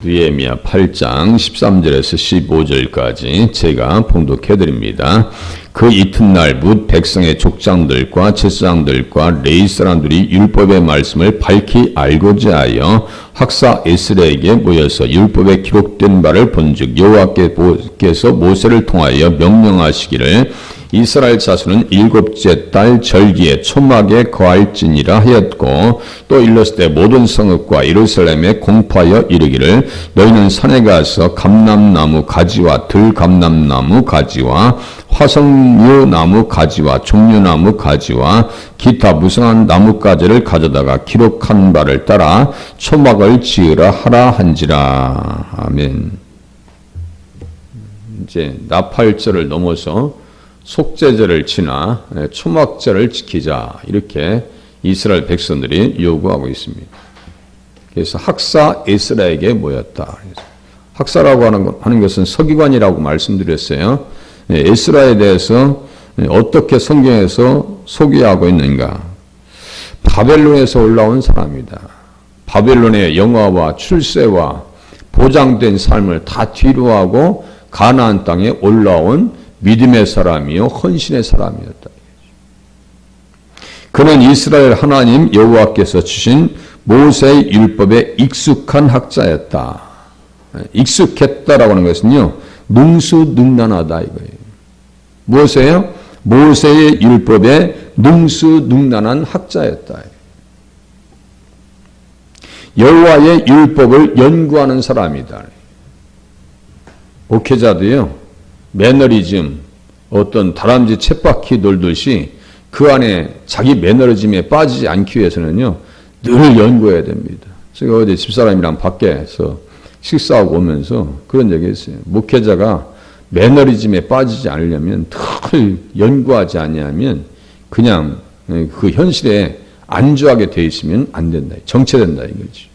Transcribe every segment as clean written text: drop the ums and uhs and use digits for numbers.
느헤미야 8장 13절에서 15절까지 제가 봉독해드립니다. 그 이튿날 뭇 백성의 족장들과 제사장들과 레위 사람들이 율법의 말씀을 밝히 알고자 하여 학사 에스라에게 모여서 율법에 기록된 바를 본즉 여호와께서 모세를 통하여 명령하시기를 이스라엘 자손은 일곱째 달 절기에 초막에 거할지니라 하였고, 또 일렀을 때 모든 성읍과 예루살렘에 공포하여 이르기를 너희는 산에 가서 감람나무 가지와 들감람나무 가지와 화석류나무 가지와 종려나무 가지와 기타 무성한 나뭇가지를 가져다가 기록한 바를 따라 초막을 지으라 하라 한지라. 아멘. 이제 나팔절을 넘어서 속죄절을 지나 초막절을 지키자, 이렇게 이스라엘 백성들이 요구하고 있습니다. 그래서 학사 에스라에게 모였다. 학사라고 하는 것은 서기관이라고 말씀드렸어요. 에스라에 대해서 어떻게 성경에서 소개하고 있는가? 바벨론에서 올라온 사람이다. 바벨론의 영화와 출세와 보장된 삶을 다 뒤로하고 가나안 땅에 올라온 믿음의 사람이요 헌신의 사람이었다. 그는 이스라엘 하나님 여호와께서 주신 모세의 율법에 익숙한 학자였다. 익숙했다라고 하는 것은요, 능수능란하다 이거예요. 무엇이에요? 모세의 율법에 능수능란한 학자였다. 여호와의 율법을 연구하는 사람이다. 목회자도요, 매너리즘, 어떤 다람쥐 쳇바퀴 돌듯이 그 안에 자기 매너리즘에 빠지지 않기 위해서는요, 늘 연구해야 됩니다. 제가 어제 집사람이랑 밖에서 식사하고 오면서 그런 얘기 했어요. 목회자가 매너리즘에 빠지지 않으려면 늘 연구하지 않으면 그냥 그 현실에 안주하게 돼 있으면 안 된다. 정체된다 이거지.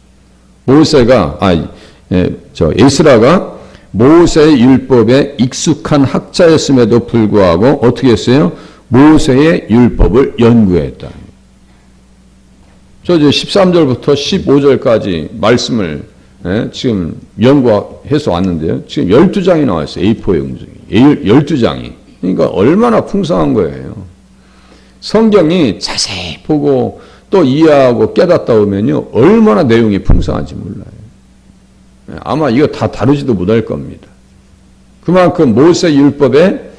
에스라가 모세의 율법에 익숙한 학자였음에도 불구하고 어떻게 했어요? 모세의 율법을 연구했다. 저 이제 13절부터 15절까지 말씀을 지금 연구해서 왔는데요. 지금 12장이 나왔어요. A4 영상이. 12장이. 그러니까 얼마나 풍성한 거예요. 성경이 자세히 보고 또 이해하고 깨닫다 보면요, 얼마나 내용이 풍성한지 몰라요. 아마 이거 다 다루지도 못할 겁니다. 그만큼 모세 율법에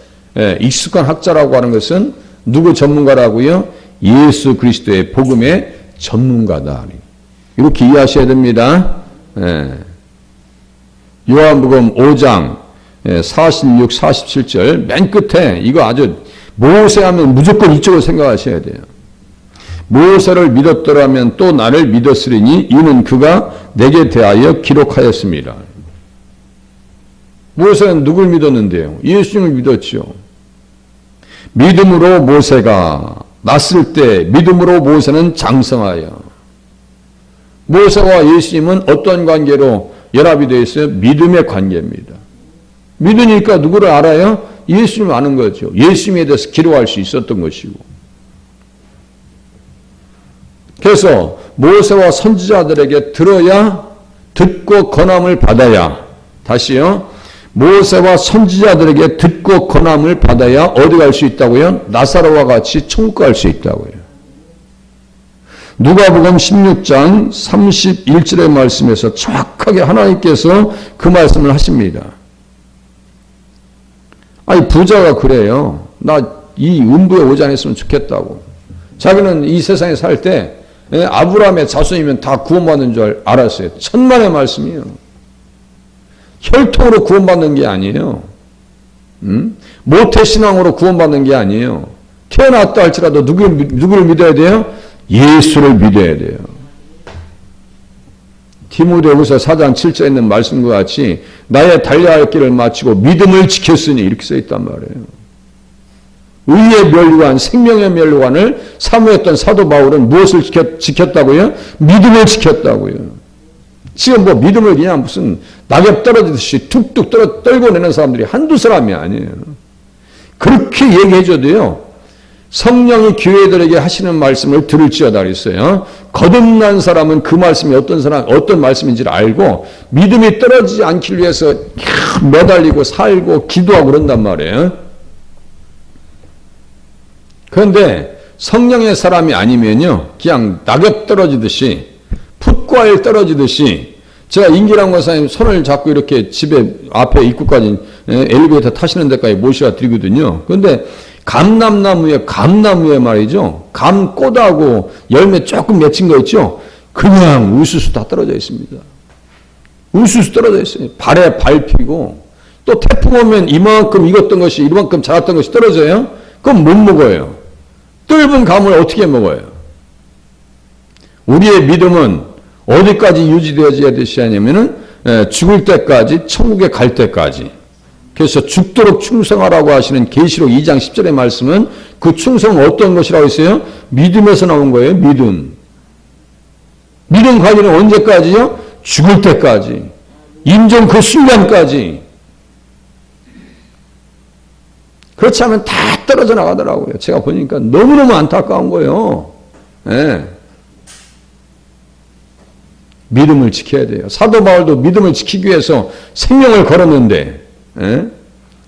익숙한 학자라고 하는 것은 누구 전문가라고요? 예수 그리스도의 복음의 전문가다. 이렇게 이해하셔야 됩니다. 요한복음 5장 46, 47절 맨 끝에 이거 아주 모세 하면 무조건 이쪽으로 생각하셔야 돼요. 모세를 믿었더라면 또 나를 믿었으리니 이는 그가 내게 대하여 기록하였습니다. 모세는 누굴 믿었는데요? 예수님을 믿었죠. 믿음으로 모세가 났을 때 믿음으로 모세는 장성하여. 모세와 예수님은 어떤 관계로 연합이 되어 있어요? 믿음의 관계입니다. 믿으니까 누구를 알아요? 예수님을 아는 거죠. 예수님에 대해서 기록할 수 있었던 것이고. 그래서 모세와 선지자들에게 들어야, 듣고 권함을 받아야, 다시요, 모세와 선지자들에게 듣고 권함을 받아야 어디 갈 수 있다고요? 나사로와 같이 천국 갈 수 있다고요. 누가복음 16장 31절의 말씀에서 정확하게 하나님께서 그 말씀을 하십니다. 아니, 부자가 그래요. 나 이 음부에 오지 않았으면 좋겠다고. 자기는 이 세상에 살 때 아브라함의 자손이면 다 구원받는 줄 알았어요. 천만의 말씀이에요. 혈통으로 구원받는 게 아니에요. 모태신앙으로 구원받는 게 아니에요. 태어났다 할지라도 누구를 믿어야 돼요? 예수를 믿어야 돼요. 디모데후서 4장 7절에 있는 말씀과 같이 나의 달려야 할 길을 마치고 믿음을 지켰으니, 이렇게 써 있단 말이에요. 의의 멸류관, 생명의 멸류관을 사모했던 사도 바울은 무엇을 지켰다고요? 믿음을 지켰다고요. 지금 뭐 믿음을 그냥 무슨 낙엽 떨어지듯이 툭툭 떨고 내는 사람들이 한두 사람이 아니에요. 그렇게 얘기해줘도요, 성령이 교회들에게 하시는 말씀을 들을지어다 그랬어요. 거듭난 사람은 그 말씀이 어떤 말씀인지를 알고 믿음이 떨어지지 않기 위해서 매달리고 살고 기도하고 그런단 말이에요. 그런데 성령의 사람이 아니면요, 그냥 낙엽 떨어지듯이, 풋과일 떨어지듯이, 제가 임기랑 권사님 손을 잡고 이렇게 집에 앞에 입구까지 엘리베이터 타시는 데까지 모셔다 드리거든요. 그런데 감나무에 말이죠, 감꽃하고 열매 조금 맺힌 거 있죠, 그냥 우수수 다 떨어져 있습니다. 우수수 떨어져 있어요. 발에 밟히고, 또 태풍 오면 이만큼 익었던 것이, 이만큼 자랐던 것이 떨어져요? 그럼 못 먹어요. 뜰분 감을 어떻게 먹어요? 우리의 믿음은 어디까지 유지되어져야 되냐면은 죽을 때까지, 천국에 갈 때까지. 그래서 죽도록 충성하라고 하시는 계시록 2장 10절의 말씀은 그 충성은 어떤 것이라고 했어요? 믿음에서 나온 거예요. 믿음. 믿음 관리는 언제까지요? 죽을 때까지. 임종 그 순간까지. 그렇지 않으면 다 떨어져 나가더라고요. 제가 보니까 너무너무 안타까운 거예요. 네. 믿음을 지켜야 돼요. 사도 바울도 믿음을 지키기 위해서 생명을 걸었는데, 네?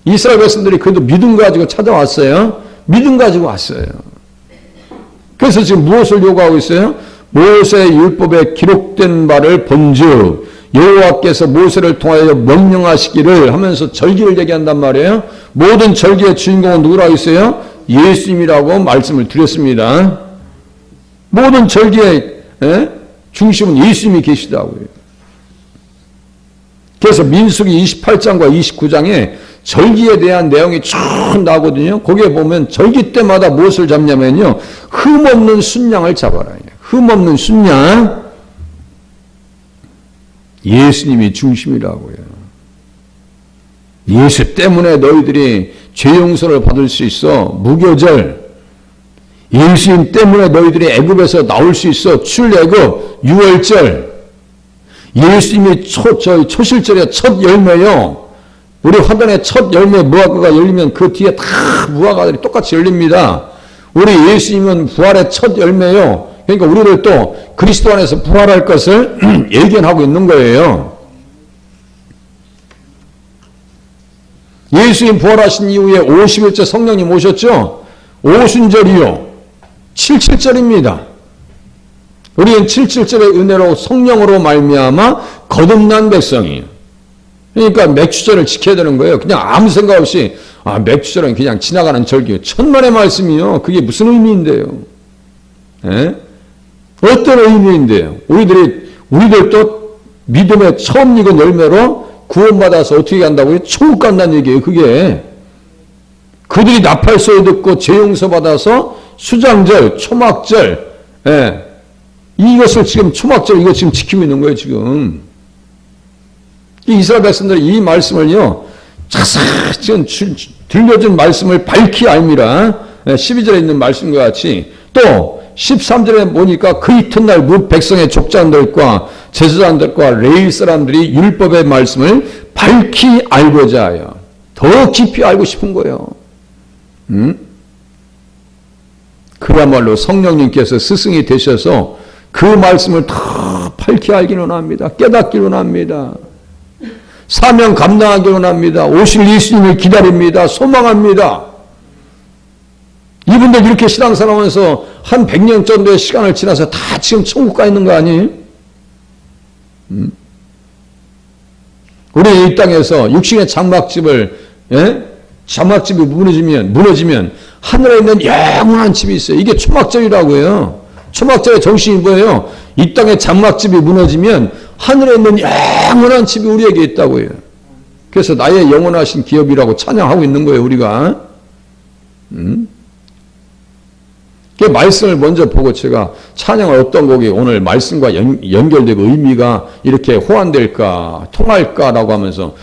이스라엘 백성들이 그래도 믿음 가지고 찾아왔어요. 믿음 가지고 왔어요. 그래서 지금 무엇을 요구하고 있어요? 모세의 율법에 기록된 바를 본즉 여호와께서 모세를 통하여 명령하시기를 하면서 절기를 얘기한단 말이에요. 모든 절기의 주인공은 누구라고 했어요? 예수님이라고 말씀을 드렸습니다. 모든 절기의 중심은 예수님이 계시다고요. 그래서 민수기 28장과 29장에 절기에 대한 내용이 쭉 나오거든요. 거기에 보면 절기 때마다 무엇을 잡냐면요, 흠없는 순양을 잡아라. 흠없는 순양. 예수님이 중심이라고요. 예수 때문에 너희들이 죄 용서를 받을 수 있어. 무교절. 예수님 때문에 너희들이 애굽에서 나올 수 있어. 출애굽, 유월절. 예수님이 초실절의 첫 열매요. 우리 화단의 첫 열매 무화과가 열리면 그 뒤에 다 무화과들이 똑같이 열립니다. 우리 예수님은 부활의 첫 열매요. 그러니까 우리를 또 그리스도 안에서 부활할 것을 예견하고 있는 거예요. 예수님 부활하신 이후에 50일째 성령님 오셨죠? 오순절이요. 77절입니다. 우리는 77절의 은혜로 성령으로 말미암아 거듭난 백성이에요. 그러니까 맥주절을 지켜야 되는 거예요. 그냥 아무 생각 없이 맥주절은 그냥 지나가는 절기예요. 천만의 말씀이요. 그게 무슨 의미인데요? 예? 어떤 의미인데요? 우리들도 믿음의 처음 익은 열매로 구원받아서 어떻게 간다고요? 천국 간다는 얘기예요. 그게 그들이 나팔소리 듣고 죄 용서 받아서 수장절, 초막절, 이것을 지금 초막절 이거 지금 지키고 있는 거예요. 지금 이 이스라엘 백성들이 이 말씀을요, 자세히 들려준 말씀을 밝히 알미라. 12절에 있는 말씀과 같이 또 13절에 보니까 그 이튿날 무 백성의 족장들과 제사장들과 레위 사람들이 율법의 말씀을 밝히 알고자 하여 더 깊이 알고 싶은 거예요. 그야말로 성령님께서 스승이 되셔서 그 말씀을 더 밝히 알기는 합니다. 깨닫기는 합니다. 사명 감당하기는 합니다. 오실 예수님을 기다립니다. 소망합니다. 이분들 이렇게 신앙생활하면서 한 100년 정도의 시간을 지나서 다 지금 천국 가 있는 거 아니에요? 우리 이 땅에서 육신의 장막집이 무너지면 하늘에 있는 영원한 집이 있어요. 이게 초막절이라고요. 초막절의 정신이 뭐예요? 이 땅의 장막집이 무너지면 하늘에 있는 영원한 집이 우리에게 있다고요. 그래서 나의 영원하신 기업이라고 찬양하고 있는 거예요, 우리가. 그 말씀을 먼저 보고 제가 찬양을 어떤 곡이 오늘 말씀과 연결되고 의미가 이렇게 호환될까, 통할까라고 하면서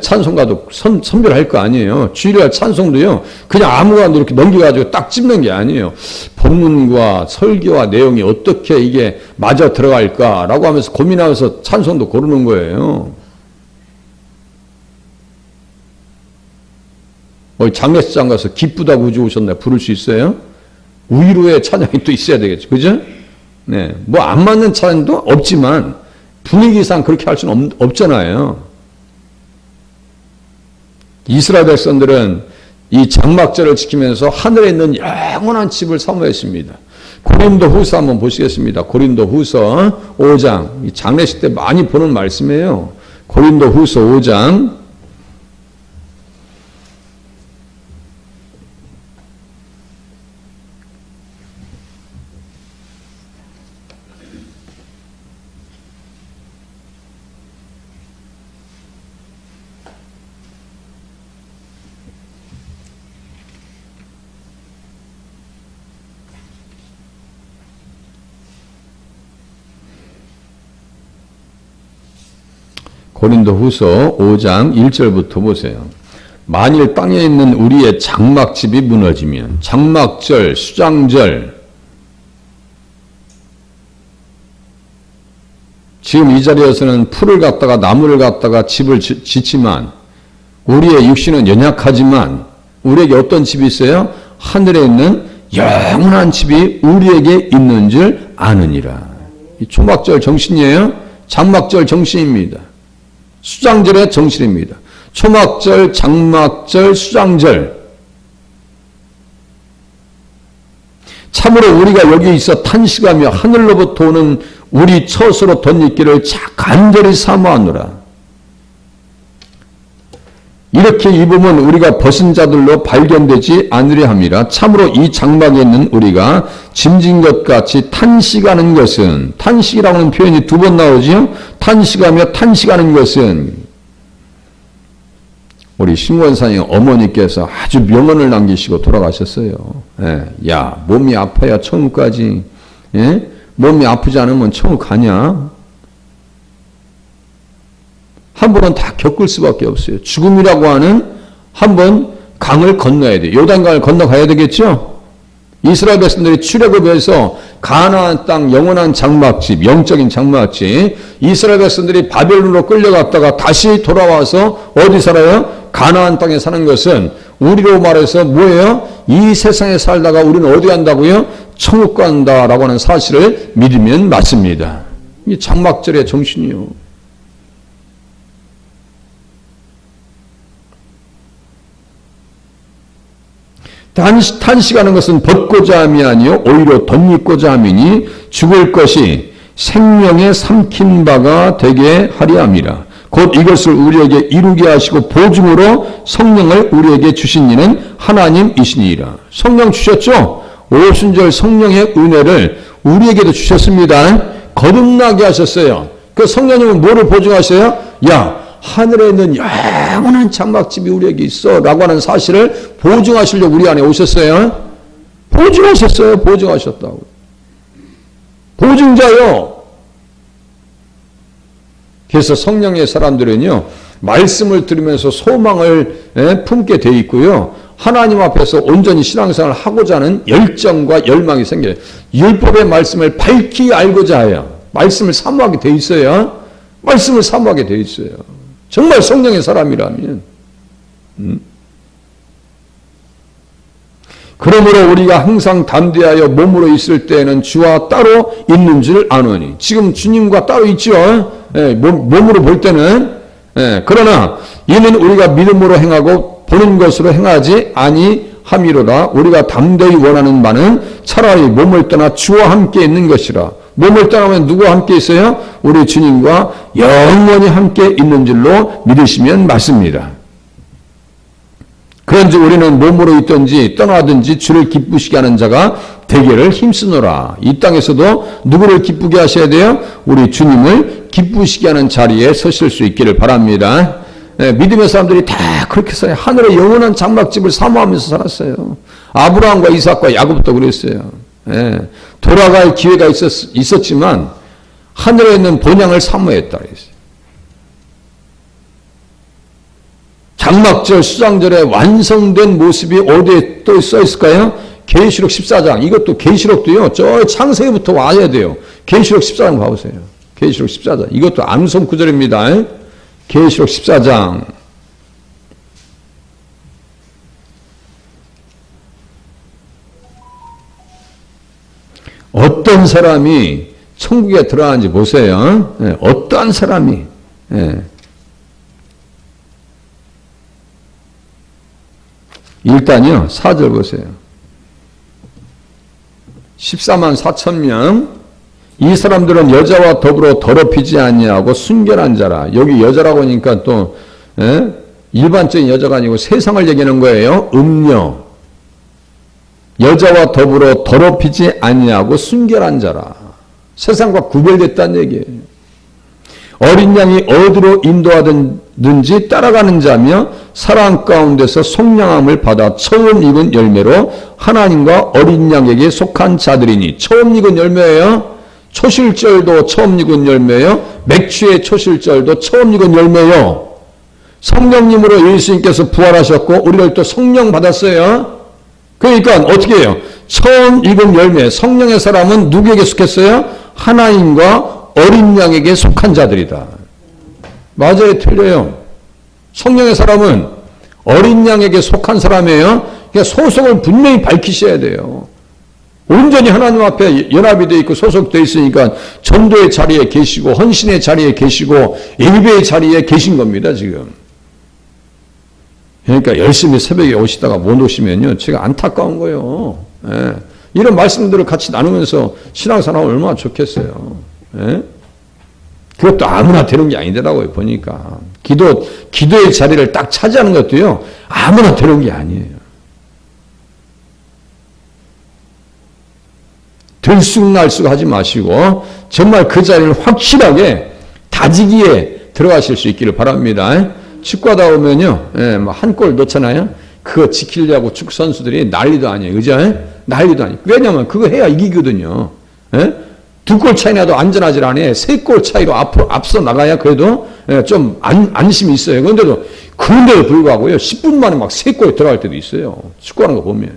찬송가도 선별할 거 아니에요. 주일날 찬송도요, 그냥 아무거나 이렇게 넘겨가지고 딱 찝는 게 아니에요. 본문과 설교와 내용이 어떻게 이게 맞아 들어갈까라고 하면서 고민하면서 찬송도 고르는 거예요. 장례식장 가서 기쁘다고 우주 오셨나 부를 수 있어요? 위로의 찬양이 또 있어야 되겠죠. 그죠? 네. 뭐 안 맞는 찬양도 없지만 분위기상 그렇게 할 수는 없잖아요. 이스라엘 백성들은 이 장막절을 지키면서 하늘에 있는 영원한 집을 사모했습니다. 고린도 후서 한번 보시겠습니다. 고린도 후서 5장. 이 장례식 때 많이 보는 말씀이에요. 고린도 후서 5장. 고린도 후서 5장 1절부터 보세요. 만일 땅에 있는 우리의 장막집이 무너지면 장막절, 수장절 지금 이 자리에서는 풀을 갖다가 나무를 갖다가 집을 짓지만 우리의 육신은 연약하지만 우리에게 어떤 집이 있어요? 하늘에 있는 영원한 집이 우리에게 있는 줄 아느니라. 이 초막절 정신이에요. 장막절 정신입니다. 수장절의 정신입니다. 초막절, 장막절, 수장절. 참으로 우리가 여기 있어 탄식하며 하늘로부터 오는 우리 처소로 덧입기를 간절히 사모하노라. 이렇게 입으면 우리가 벗은 자들로 발견되지 않으려 함이라. 참으로 이 장막에 있는 우리가 짐진 것 같이 탄식하는 것은, 탄식이라고 하는 표현이 두 번 나오죠. 탄식하며 탄식하는 것은 우리 신권사님 어머니께서 아주 명언을 남기시고 돌아가셨어요. 예, 야, 몸이 아파야 천국까지. 예? 몸이 아프지 않으면 천국 가냐? 한 번은 다 겪을 수밖에 없어요. 죽음이라고 하는 한 번 강을 건너야 돼요. 요단강을 건너가야 되겠죠? 이스라엘 백성들이 출애굽에서 가나안 땅 영원한 장막집, 영적인 장막집, 이스라엘 백성들이 바벨론으로 끌려갔다가 다시 돌아와서 어디 살아요? 가나안 땅에 사는 것은 우리로 말해서 뭐예요? 이 세상에 살다가 우리는 어디 간다고요? 천국 간다라고 하는 사실을 믿으면 맞습니다. 이 장막절의 정신이요. 탄식하는 것은 벗고자 함이 아니요 오히려 덧입고자 함이니 죽을 것이 생명에 삼킨 바가 되게 하려 함이라. 곧 이것을 우리에게 이루게 하시고 보증으로 성령을 우리에게 주신 이는 하나님이시니라. 성령 주셨죠? 오순절 성령의 은혜를 우리에게도 주셨습니다. 거듭나게 하셨어요. 그 성령님은 뭐를 보증하셔요? 야, 하늘에 있는 영원한 장막집이 우리에게 있어 라고 하는 사실을 보증하시려고 우리 안에 오셨어요. 보증하셨어요. 보증하셨다고. 보증자요. 그래서 성령의 사람들은요, 말씀을 들으면서 소망을 품게 돼 있고요, 하나님 앞에서 온전히 신앙생활을 하고자 하는 열정과 열망이 생겨요. 율법의 말씀을 밝히 알고자 해요. 말씀을 사모하게 돼 있어요. 말씀을 사모하게 돼 있어요. 정말 성령의 사람이라면. 그러므로 우리가 항상 담대하여 몸으로 있을 때에는 주와 따로 있는 줄 아노니. 지금 주님과 따로 있죠. 예, 몸으로 볼 때는. 예, 그러나 이는 우리가 믿음으로 행하고 보는 것으로 행하지 아니함이로다. 우리가 담대히 원하는 바는 차라리 몸을 떠나 주와 함께 있는 것이라. 몸을 떠나면 누구와 함께 있어요? 우리 주님과 영원히 함께 있는 줄로 믿으시면 맞습니다. 그런즉 우리는 몸으로 있든지 떠나든지 주를 기쁘시게 하는 자가 되기를 힘쓰노라. 이 땅에서도 누구를 기쁘게 하셔야 돼요? 우리 주님을 기쁘시게 하는 자리에 서실 수 있기를 바랍니다. 예, 믿음의 사람들이 다 그렇게 살아요. 하늘의 영원한 장막집을 사모하면서 살았어요. 아브라함과 이삭과 야곱도 그랬어요. 예, 돌아갈 기회가 있었지만 하늘에 있는 본향을 사모했다 그랬어요. 장막절, 수장절에 완성된 모습이 어디에 또 써 있을까요? 계시록 14장. 이것도 계시록도요. 저 창세기부터 와야 돼요. 계시록 14장 봐보세요. 계시록 14장. 이것도 암송 구절입니다. 계시록 14장. 어떤 사람이 천국에 들어가는지 보세요. 예, 어떠한 사람이. 예. 일단요, 4절 보세요. 14만 4천 명. 이 사람들은 여자와 더불어 더럽히지 아니하고 순결한 자라. 여기 여자라고 하니까 또 일반적인 여자가 아니고 세상을 얘기하는 거예요. 음녀. 여자와 더불어 더럽히지 아니하고 순결한 자라. 세상과 구별됐다는 얘기예요. 어린 양이 어디로 인도하든지 따라가는 자며 사랑 가운데서 속량함을 받아 처음 익은 열매로 하나님과 어린 양에게 속한 자들이니. 처음 익은 열매예요. 초실절도 처음 익은 열매예요. 맥주의 초실절도 처음 익은 열매예요. 성령님으로 예수님께서 부활하셨고 우리를 또 성령 받았어요. 그러니까 어떻게 해요? 처음 익은 열매, 성령의 사람은 누구에게 속했어요? 하나님과 어린 양에게 속한 자들이다. 맞아요, 틀려요. 성령의 사람은 어린 양에게 속한 사람이에요. 그러니까 소속을 분명히 밝히셔야 돼요. 온전히 하나님 앞에 연합이 되어 있고 소속되어 있으니까 전도의 자리에 계시고 헌신의 자리에 계시고 예배의 자리에 계신 겁니다, 지금. 그러니까 열심히 새벽에 오시다가 못 오시면요, 제가 안타까운 거예요. 예. 이런 말씀들을 같이 나누면서 신앙생활 얼마나 좋겠어요. 예? 그것도 아무나 되는 게 아니더라고요, 보니까. 기도의 자리를 딱 차지하는 것도요, 아무나 되는 게 아니에요. 들쑥날쑥 하지 마시고, 정말 그 자리를 확실하게 다지기에 들어가실 수 있기를 바랍니다. 축구하다 보면요, 한 골 넣잖아요? 그거 지키려고 축구 선수들이 난리도 아니에요. 그죠? 난리도 아니에요. 왜냐면 그거 해야 이기거든요. 2골 차이 나도 안전하지 않아요. 3골 차이로 앞서 나가야 그래도 좀 안심이 있어요. 그런데도 불구하고요, 10분 만에 막 3골 들어갈 때도 있어요. 축구하는 거 보면.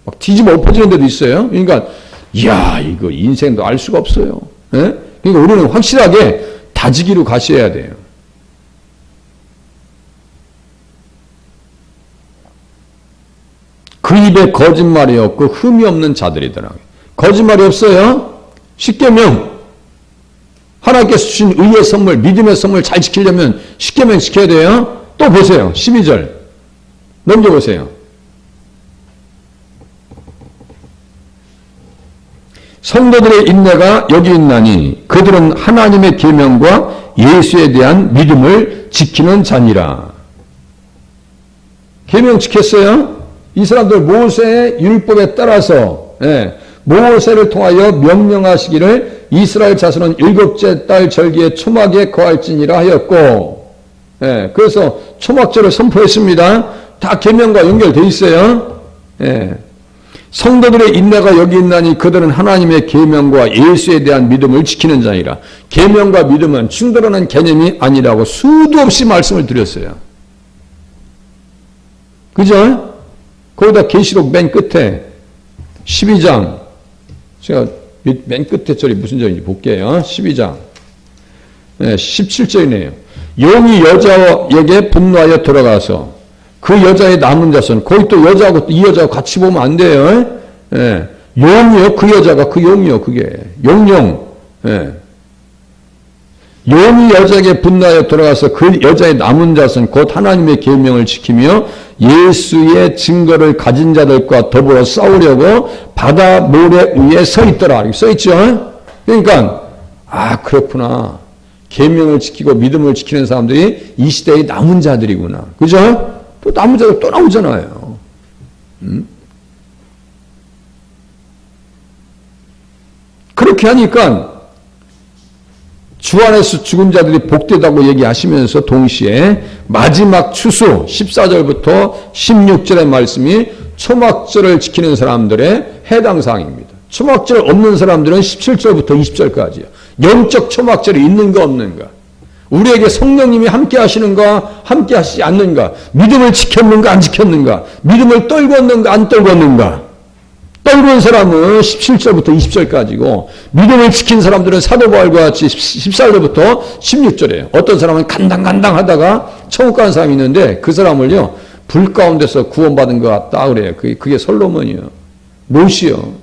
막 뒤집어 엎어지는 데도 있어요. 그러니까, 이야, 이거 인생도 알 수가 없어요. 그러니까 우리는 확실하게 다지기로 가셔야 돼요. 그 입에 거짓말이 없고 흠이 없는 자들이더라고요. 거짓말이 없어요. 십계명. 하나님께서 주신 의의 선물, 믿음의 선물 잘 지키려면 십계명 지켜야 돼요. 또 보세요. 12절. 넘겨보세요. 성도들의 인내가 여기 있나니 그들은 하나님의 계명과 예수에 대한 믿음을 지키는 자니라. 계명 지켰어요? 이 사람들 모세의 율법에 따라서 모세를 통하여 명령하시기를 이스라엘 자손은 7째 달 절기에 초막에 거할지니라 하였고, 그래서 초막절을 선포했습니다. 다 계명과 연결되어 있어요. 성도들의 인내가 여기 있나니 그들은 하나님의 계명과 예수에 대한 믿음을 지키는 자이라. 계명과 믿음은 충돌하는 개념이 아니라고 수도 없이 말씀을 드렸어요. 그죠? 거기다 계시록 맨 끝에 12장, 제가 맨 끝에 절이 무슨 절인지 볼게요. 12장 17절이네요. 용이 여자에게 분노하여 들어가서 그 여자의 남은 자손, 거기 또 여자하고 이 여자하고 같이 보면 안 돼요. 용이요, 그 여자가 그 용이요, 그게 용용. 용이 여자에게 분노하여 들어가서 그 여자의 남은 자손 곧 하나님의 계명을 지키며 예수의 증거를 가진 자들과 더불어 싸우려고 바다 모래 위에 서 있더라. 이렇게 써 있죠. 그러니까 그렇구나. 계명을 지키고 믿음을 지키는 사람들이 이 시대의 남은 자들이구나. 그죠? 또 남은 자들 또 나오잖아요. 그렇게 하니까 주 안에서 죽은 자들이 복되다고 얘기하시면서 동시에 마지막 추수 14절부터 16절의 말씀이 초막절을 지키는 사람들의 해당 사항입니다. 초막절 없는 사람들은 17절부터 20절까지요. 영적 초막절이 있는가 없는가, 우리에게 성령님이 함께 하시는가 함께 하시지 않는가, 믿음을 지켰는가 안 지켰는가, 믿음을 떨궜는가 안 떨궜는가. 떨군 사람은 17절부터 20절까지고 믿음을 지킨 사람들은 사도 바울과 같이 14절부터 16절이에요. 어떤 사람은 간당간당 하다가 천국 가는 사람이 있는데 그 사람을요, 불 가운데서 구원받은 것 같다 그래요. 그게 솔로몬이요, 롯이요.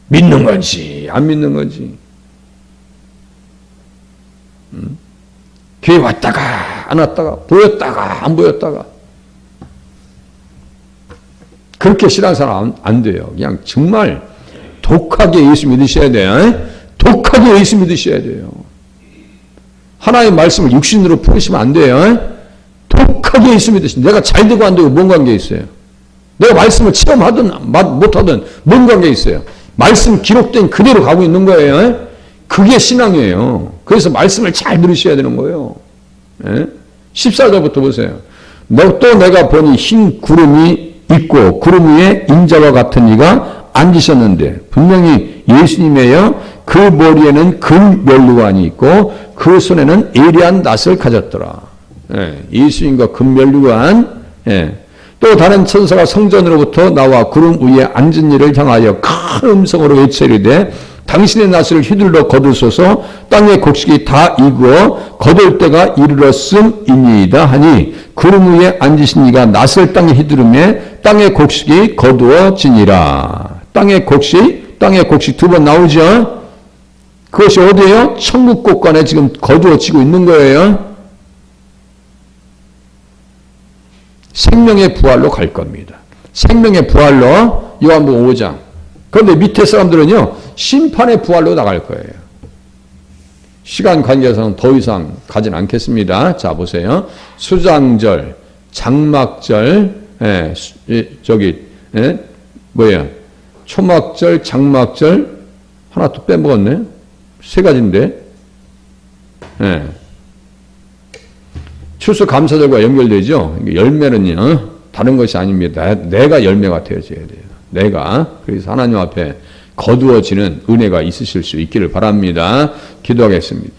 믿는 건지 안 믿는 건지. 교회 왔다가 안 왔다가 보였다가 안 보였다가 그렇게 신앙생활 안 돼요. 그냥 정말 독하게 예수 믿으셔야 돼요. 독하게 예수 믿으셔야 돼요. 하나님의 말씀을 육신으로 풀으시면 안 돼요. 독하게 예수 믿으시면 내가 잘 되고 안 되고 뭔 관계 있어요? 내가 말씀을 체험하든 못하든 뭔 관계 있어요? 말씀 기록된 그대로 가고 있는 거예요. 그게 신앙이에요. 그래서 말씀을 잘 들으셔야 되는 거예요. 14절부터 보세요. 또 내가 보니 흰 구름이 있고 구름 위에 인자와 같은 이가 앉으셨는데 분명히 예수님이에요. 그 머리에는 금 면류관이 있고 그 손에는 예리한 낫을 가졌더라. 예수님과 금 면류관. 또 다른 천사가 성전으로부터 나와 구름 위에 앉은 이를 향하여 큰 음성으로 외치리되 당신의 낫을 휘둘러 거두소서 땅의 곡식이 다 익어 거둘 때가 이르렀음이니이다 하니 구름 위에 앉으신 이가 낫을 땅에 휘두르매 땅의 곡식이 거두어지니라. 땅의 곡식 두 번 나오죠. 그것이 어디예요? 천국 곳간에 지금 거두어지고 있는 거예요. 생명의 부활로 갈 겁니다. 생명의 부활로 요한복음 5장. 그런데 밑에 사람들은요. 심판의 부활로 나갈 거예요. 시간 관계에서는 더 이상 가진 않겠습니다. 자 보세요. 수장절, 장막절, 초막절, 장막절 하나 또 빼먹었네. 세 가지인데. 추수감사절과 연결되죠. 열매는요. 다른 것이 아닙니다. 내가 열매가 되어져야 돼요. 내가. 그래서 하나님 앞에 거두어지는 은혜가 있으실 수 있기를 바랍니다. 기도하겠습니다.